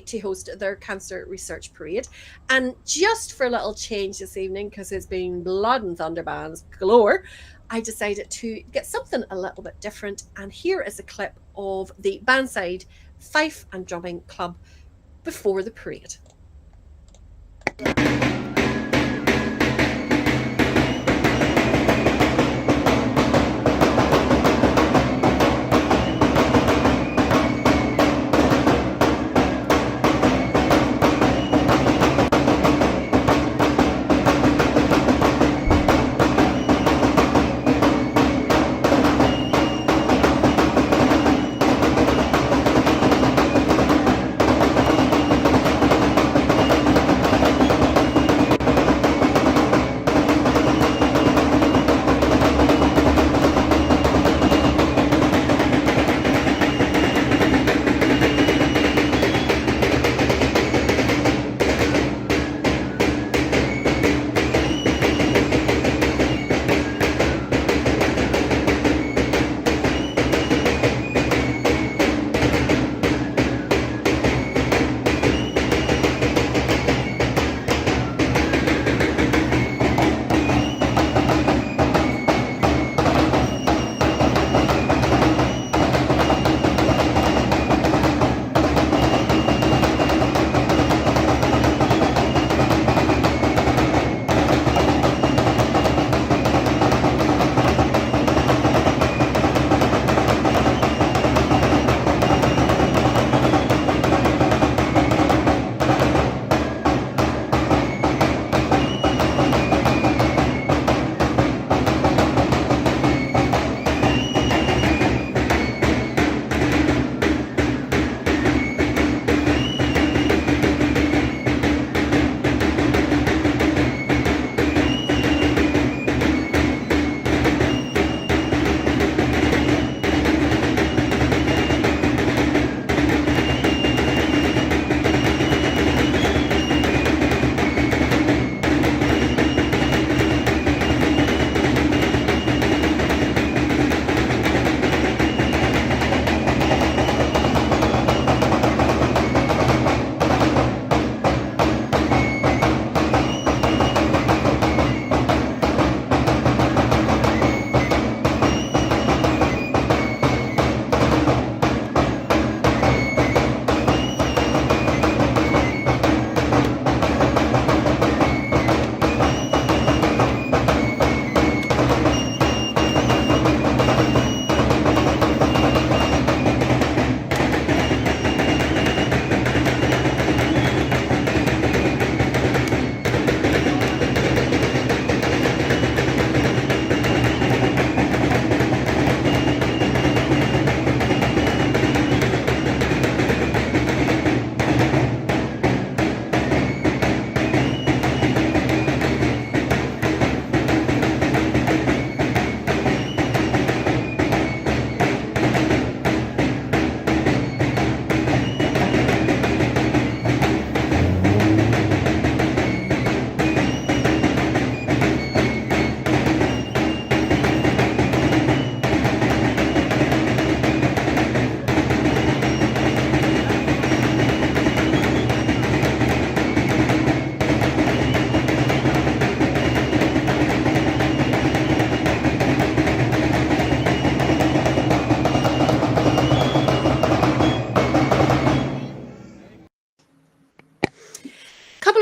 to host their cancer research parade. And just for a little change this evening, because it's been blood and thunder bands galore, I decided to get something a little bit different. And here is a clip of the Bandside Fife and Drumming Club before the parade.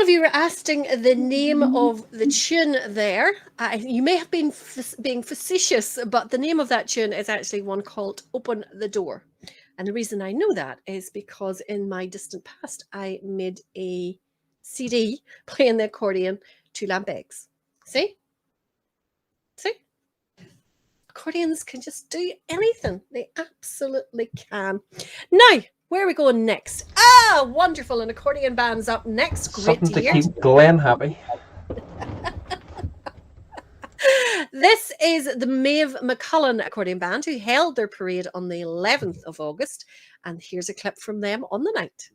Of you were asking the name of the tune there. You may have been being facetious, but the name of that tune is actually one called Open the Door. And the reason I know that is because in my distant past, I made a CD playing the accordion to lamp eggs. See? See? Accordions can just do anything. They absolutely can. Now, where are we going next? Ah, wonderful. An accordion band's up next. Great Something to hear. keep Glenn happy. This is the Maeve McCullen Accordion Band, who held their parade on the 11th of August. And here's a clip from them on the night.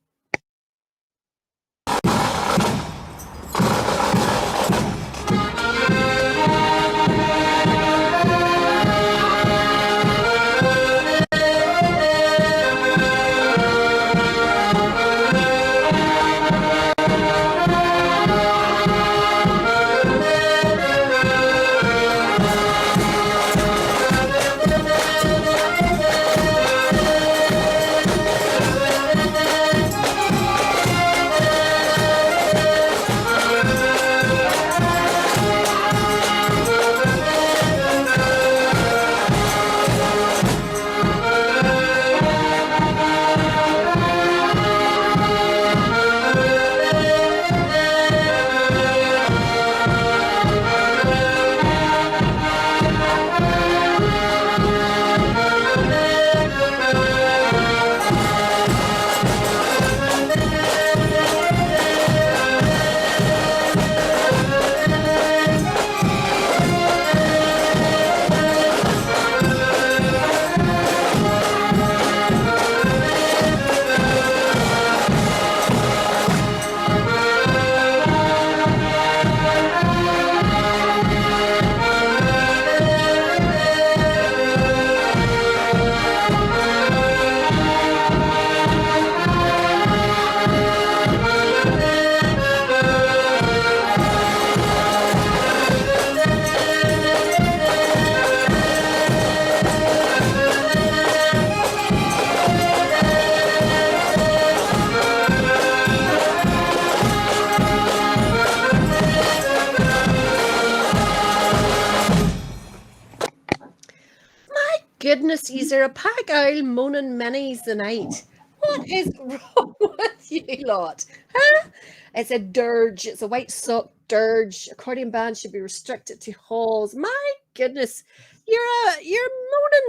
goodness, you're a pack owl moaning minis the night. What is wrong with you lot? Huh? It's a dirge. It's a white sock dirge. Accordion band should be restricted to halls. My goodness, you're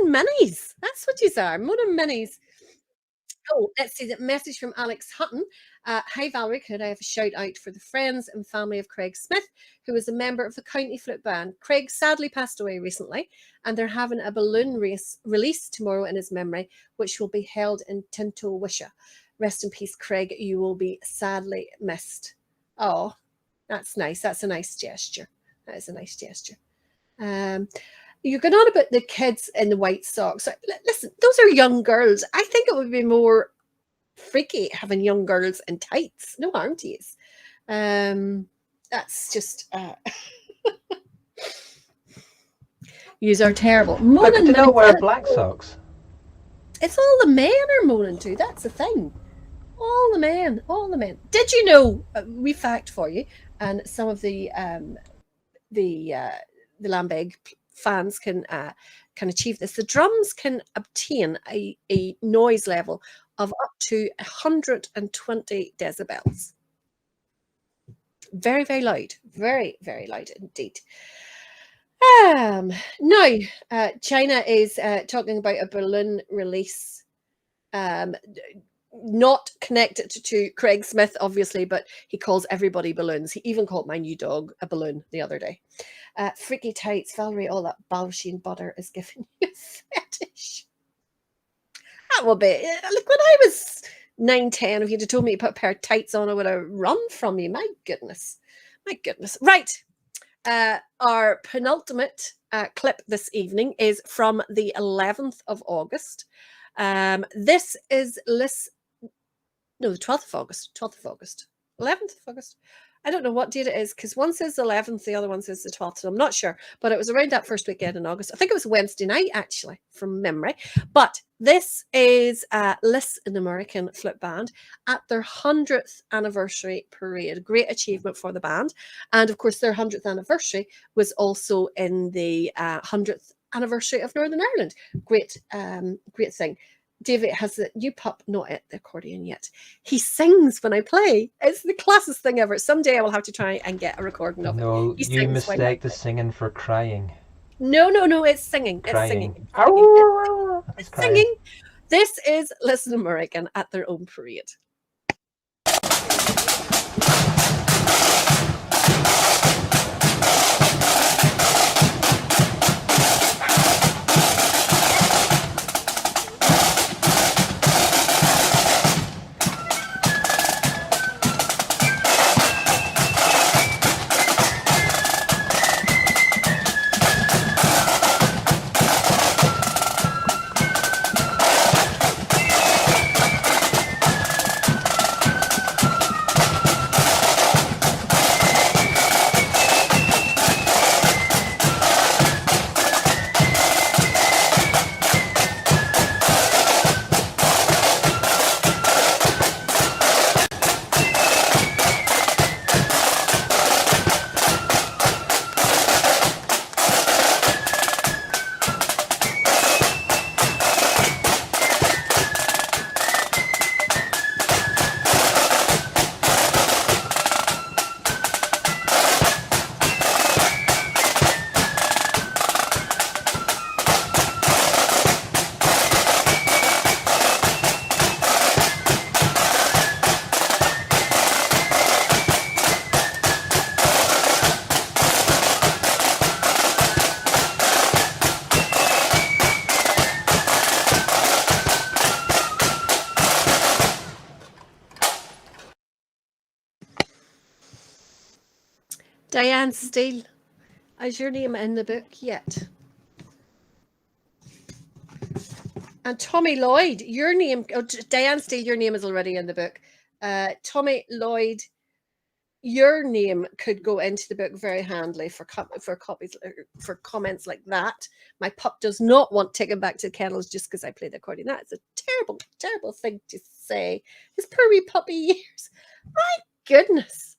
moaning minis. That's what you are, moaning minis. Oh, let's see that message from Alex Hutton. Hi, Valerie. Could I have a shout out for the friends and family of Craig Smith, who was a member of the County Flute Band? Craig sadly passed away recently, and they're having a balloon race release tomorrow in his memory, which will be held in Tinto Wisha. Rest in peace, Craig. You will be sadly missed. Oh, that's nice. That's a nice gesture. That is a nice gesture. You're going on about the kids in the white socks. Listen, those are young girls. I think it would be more freaky having young girls in tights. No harm to you. That's just yous are terrible. How could they not wear black socks? It's all the men are moaning too. That's the thing. All the men. All the men. Did you know? We fact for you, and some of the Lambeg fans can achieve this. The drums can obtain a noise level of up to 120 decibels. Very, very loud. Very, very loud indeed. Now, China is talking about a balloon release. Not connected to Craig Smith, obviously, but he calls everybody balloons. He even called my new dog a balloon the other day. Freaky tights, Valerie, all that Balsheen butter is giving you a fetish. That will be, like when I was 9, 10, if you'd have told me to put a pair of tights on, I would have run from you. My goodness. My goodness. Right. Our penultimate clip this evening is from the 11th of August. This is the 12th of August. 12th of August. 11th of August. I don't know what date it is because one says the 11th, the other one says the 12th. So I'm not sure, but it was around that first weekend in August. I think it was Wednesday night, actually, from memory. But this is Liss and American Flute Band at their 100th anniversary parade. Great achievement for the band. And of course, their 100th anniversary was also in the 100th anniversary of Northern Ireland. Great, great thing. David has the new pup not at the accordion yet. He sings when I play. It's the classest thing ever. Someday I will have to try and get a recording of it. No, you mistake the singing for crying. No, it's singing. Crying. It's singing. It's singing. This is Liss and American at their own parade. Diane Steele, is your name in the book yet? And Tommy Lloyd, your name, Diane Steele, your name is already in the book. Tommy Lloyd, your name could go into the book very handily for copies, for comments like that. My pup does not want taken back to the kennels just because I play the accordion. That is a terrible, terrible thing to say. His poor wee puppy years. My goodness.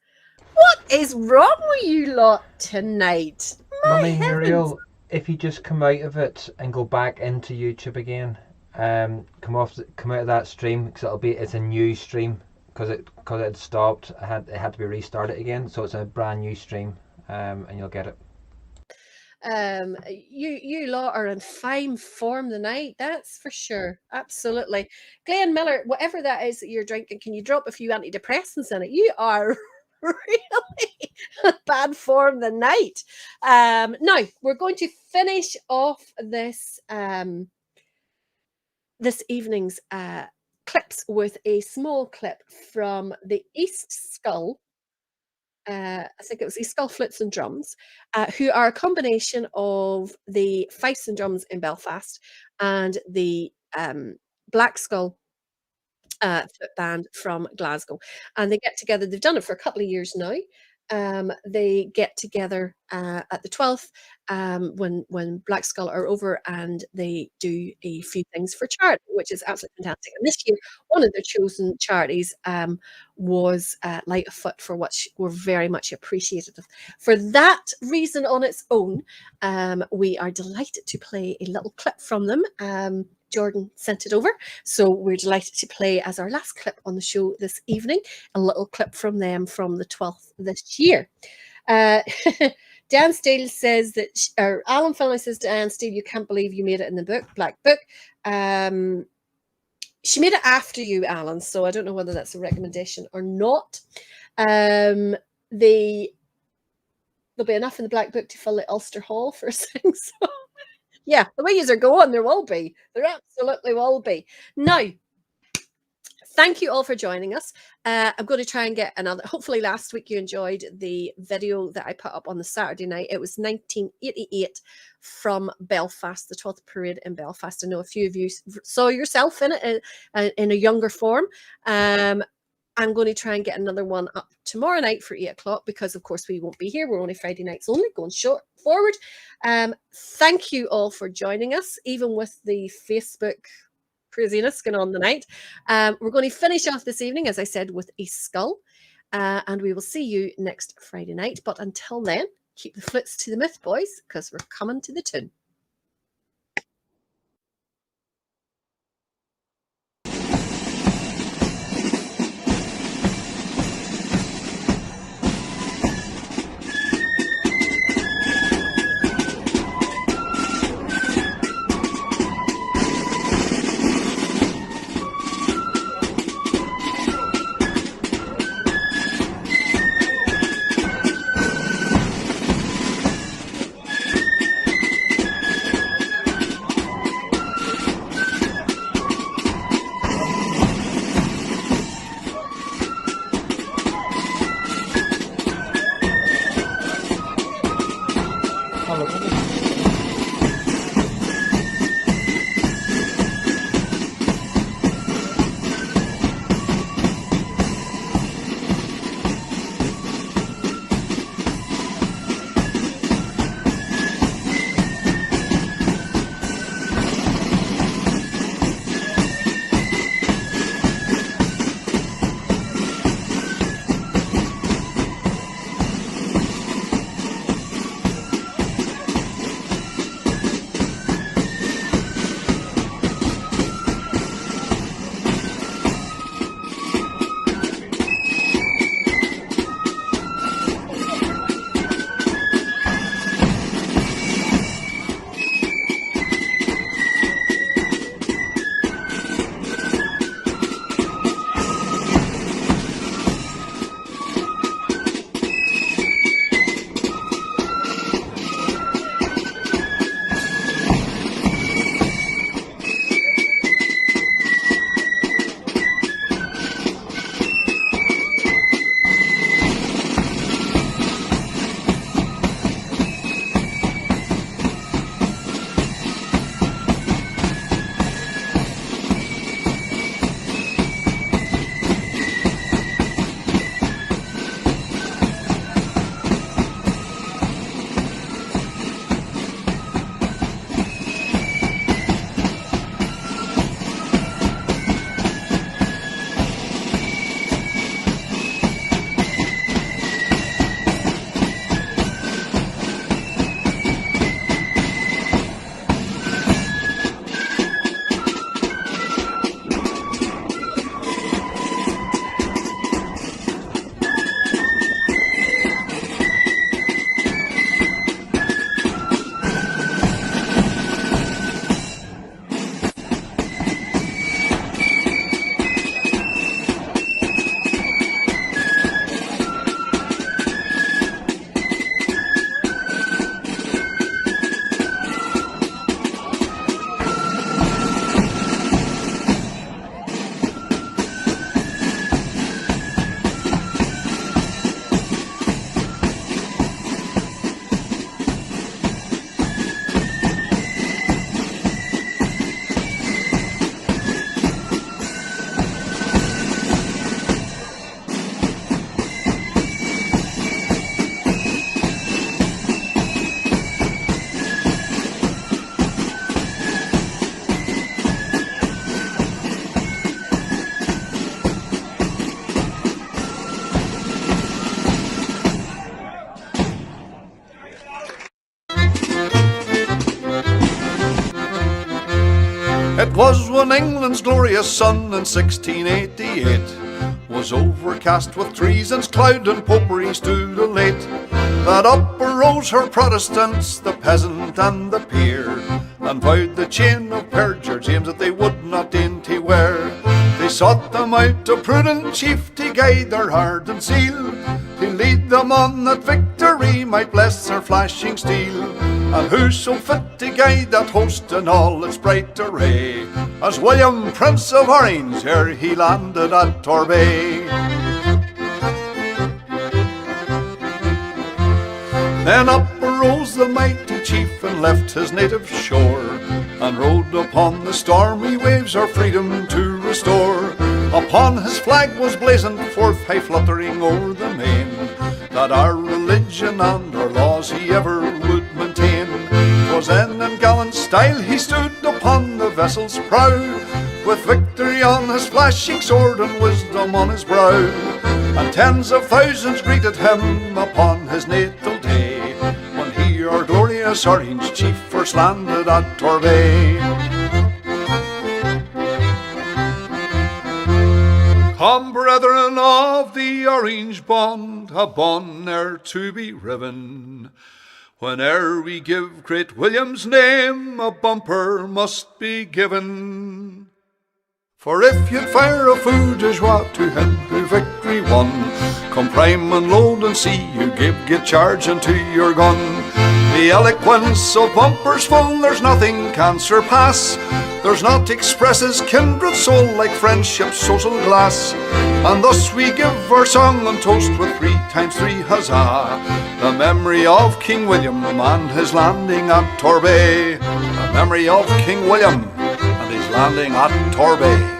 What is wrong with you lot tonight? Mummy Muriel, if you just come out of it and go back into YouTube again, come out of that stream, because it's a new stream, because it had stopped. It had to be restarted again, so it's a brand new stream, and you'll get it. You lot are in fine form tonight, that's for sure. Absolutely. Glenn Miller, whatever that is that you're drinking, can you drop a few antidepressants in it? You are really bad form tonight. Now we're going to finish off this this evening's clips with a small clip from the East Skull. I think it was East Skull Flutes and Drums, who are a combination of the Fifes and Drums in Belfast and the Black Skull flute band from Glasgow. And they get together, they've done it for a couple of years now. They get together at the 12th when Black Skull are over, and they do a few things for charity, which is absolutely fantastic. And this year, one of their chosen charities was Light of Foot, for which we're very much appreciative. For that reason on its own, we are delighted to play a little clip from them. Jordan sent it over, so we're delighted to play as our last clip on the show this evening, a little clip from them from the 12th this year. Dan Steele says that, or Alan Finlay says to Dan Steele, you can't believe you made it in the book, Black Book. She made it after you, Alan, so I don't know whether that's a recommendation or not. There'll be enough in the Black Book to fill the Ulster Hall for things. So yeah, the way yous are going, there will be. There absolutely will be. Now, thank you all for joining us. I'm going to try and get another. Hopefully, last week you enjoyed the video that I put up on the Saturday night. It was 1988 from Belfast, the 12th parade in Belfast. I know a few of you saw yourself in it in a younger form. I'm going to try and get another one up tomorrow night for 8 o'clock, because of course we won't be here. We're only Friday nights only, going forward. Thank you all for joining us, even with the Facebook craziness going on tonight. We're going to finish off this evening, as I said, with East Skull, and we will see you next Friday night. But until then, keep the flutes to the myth, boys, because we're coming to the tune. when England's glorious sun in 1688 was overcast with treason's cloud and popery stood elate, that up arose her Protestants, the peasant and the peer, and vowed the chain of perjure James that they would not dainty wear. They sought them out a prudent chief to guide their heart and zeal, to lead them on that victory might bless their flashing steel. And who so fit to guide that host in all its bright array as William, Prince of Orange, ere he landed at Torbay? Then up arose the mighty chief and left his native shore, and rode upon the stormy waves our freedom to restore. Upon his flag was blazoned forth, high fluttering o'er the main, that our religion and our laws he ever would maintain. 'Twas then in gallant style he stood upon the vessel's prow, with victory on his flashing sword and wisdom on his brow. And tens of thousands greeted him upon his natal day, when he, our glorious Orange chief, first landed at Torbay. Come, brethren of the Orange bond, a bond ne'er to be riven. Whene'er we give great William's name, a bumper must be given. For if you'd fire a feu de joie to him who victory won, come prime and load and see you give charge unto your gun. The eloquence of bumpers full there's nothing can surpass. There's naught expresses kindred soul like friendship's social glass. And thus we give our song and toast with 3 times 3 huzzah, the memory of King William and his landing at Torbay. The memory of King William and his landing at Torbay.